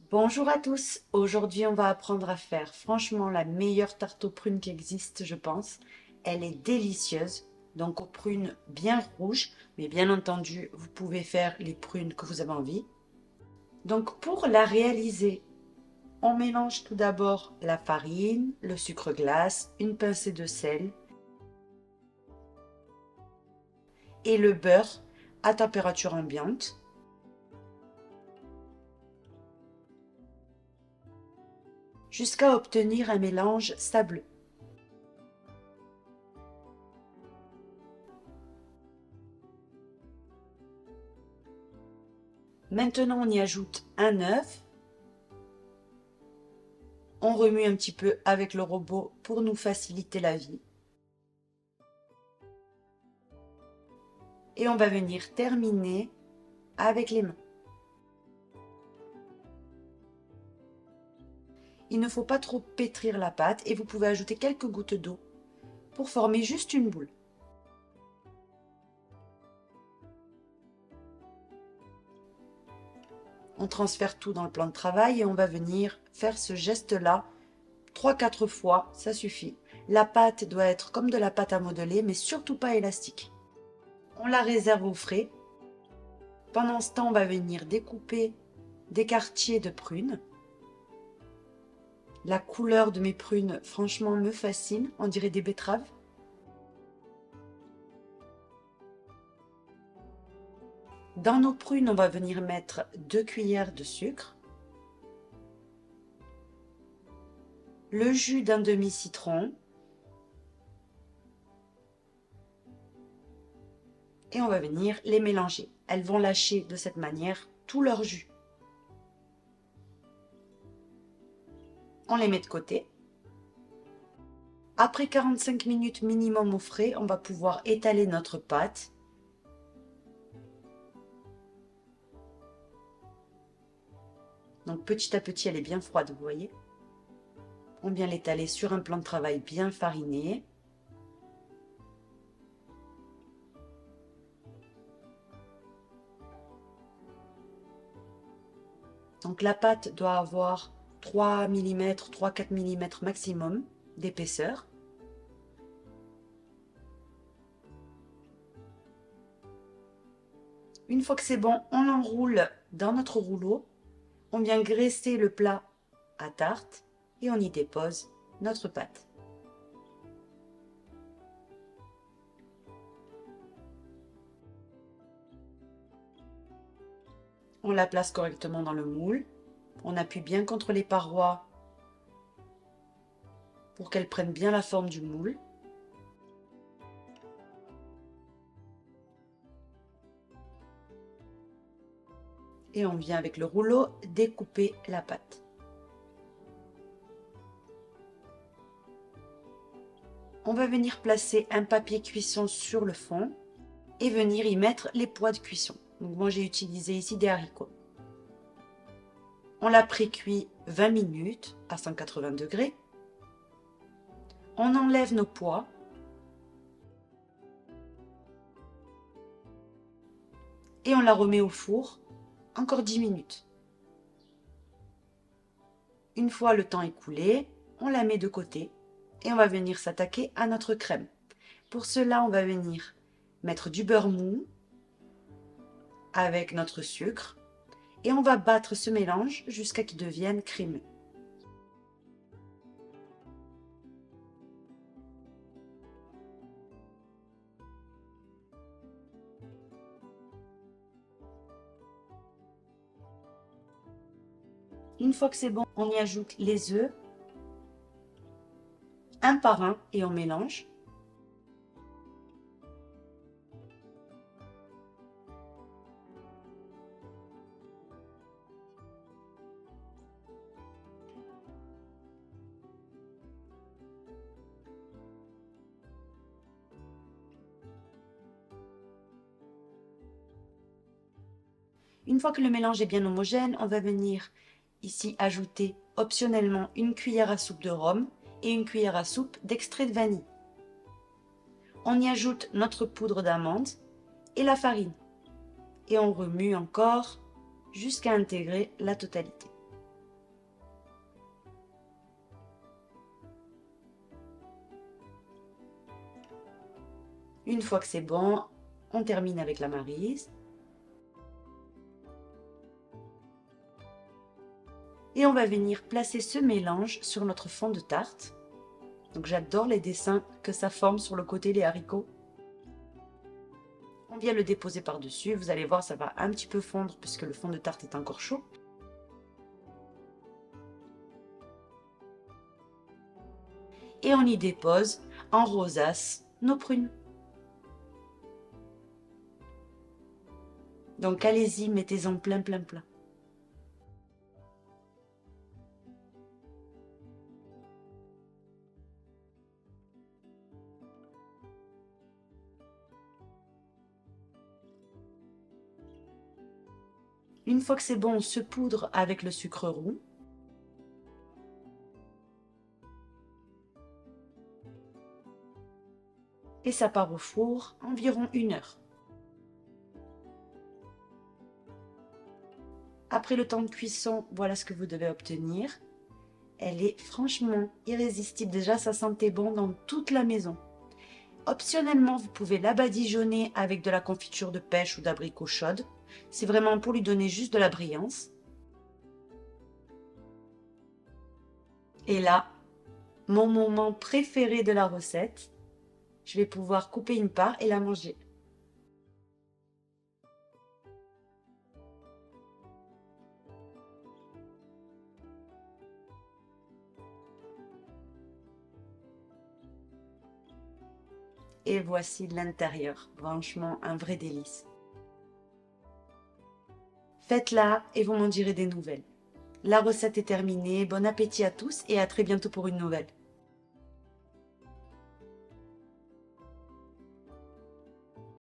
Bonjour à tous, aujourd'hui on va apprendre à faire franchement la meilleure tarte aux prunes qui existe je pense. Elle est délicieuse, donc aux prunes bien rouges, mais bien entendu vous pouvez faire les prunes que vous avez envie. Donc pour la réaliser, on mélange tout d'abord la farine, le sucre glace, une pincée de sel et le beurre à température ambiante. Jusqu'à obtenir un mélange sableux. Maintenant, on y ajoute un œuf. On remue un petit peu avec le robot pour nous faciliter la vie. Et on va venir terminer avec les mains. Il ne faut pas trop pétrir la pâte et vous pouvez ajouter quelques gouttes d'eau pour former juste une boule. On transfère tout dans le plan de travail et on va venir faire ce geste-là 3-4 fois, ça suffit. La pâte doit être comme de la pâte à modeler, mais surtout pas élastique. On la réserve au frais. Pendant ce temps, on va venir découper des quartiers de prunes. La couleur de mes prunes, franchement, me fascine. On dirait des betteraves. Dans nos prunes, on va venir mettre 2 cuillères de sucre, le jus d'un demi-citron et on va venir les mélanger. Elles vont lâcher de cette manière tout leur jus. On les met de côté. Après 45 minutes minimum au frais, on va pouvoir étaler notre pâte. Donc petit à petit, elle est bien froide, vous voyez. On vient l'étaler sur un plan de travail bien fariné. Donc la pâte doit avoir 3 mm, 3-4 mm maximum d'épaisseur. Une fois que c'est bon, on l'enroule dans notre rouleau. On vient graisser le plat à tarte et on y dépose notre pâte. On la place correctement dans le moule. On appuie bien contre les parois pour qu'elle prenne bien la forme du moule. Et on vient avec le rouleau découper la pâte. On va venir placer un papier cuisson sur le fond et venir y mettre les pois de cuisson. Donc moi j'ai utilisé ici des haricots. On la pré-cuit 20 minutes à 180 degrés. On enlève nos pois. Et on la remet au four encore 10 minutes. Une fois le temps écoulé, on la met de côté et on va venir s'attaquer à notre crème. Pour cela, on va venir mettre du beurre mou avec notre sucre et on va battre ce mélange jusqu'à qu'il devienne crémeux. Une fois que c'est bon, on y ajoute les œufs, un par un, et on mélange. Une fois que le mélange est bien homogène, on va venir ici ajouter optionnellement une cuillère à soupe de rhum et une cuillère à soupe d'extrait de vanille. On y ajoute notre poudre d'amande et la farine. Et on remue encore jusqu'à intégrer la totalité. Une fois que c'est bon, on termine avec la maryse. Et on va venir placer ce mélange sur notre fond de tarte. Donc j'adore les dessins que ça forme sur le côté, les haricots. On vient le déposer par-dessus. Vous allez voir, ça va un petit peu fondre puisque le fond de tarte est encore chaud. Et on y dépose en rosace nos prunes. Donc allez-y, mettez-en plein, plein, plein. Une fois que c'est bon, on se poudre avec le sucre roux. Et ça part au four environ 1 heure. Après le temps de cuisson, voilà ce que vous devez obtenir. Elle est franchement irrésistible. Déjà, ça sentait bon dans toute la maison. Optionnellement, vous pouvez la badigeonner avec de la confiture de pêche ou d'abricot chaude. C'est vraiment pour lui donner juste de la brillance. Et là, mon moment préféré de la recette, je vais pouvoir couper une part et la manger. Et voici l'intérieur. Franchement, un vrai délice. Faites-la et vous m'en direz des nouvelles. La recette est terminée. Bon appétit à tous et à très bientôt pour une nouvelle.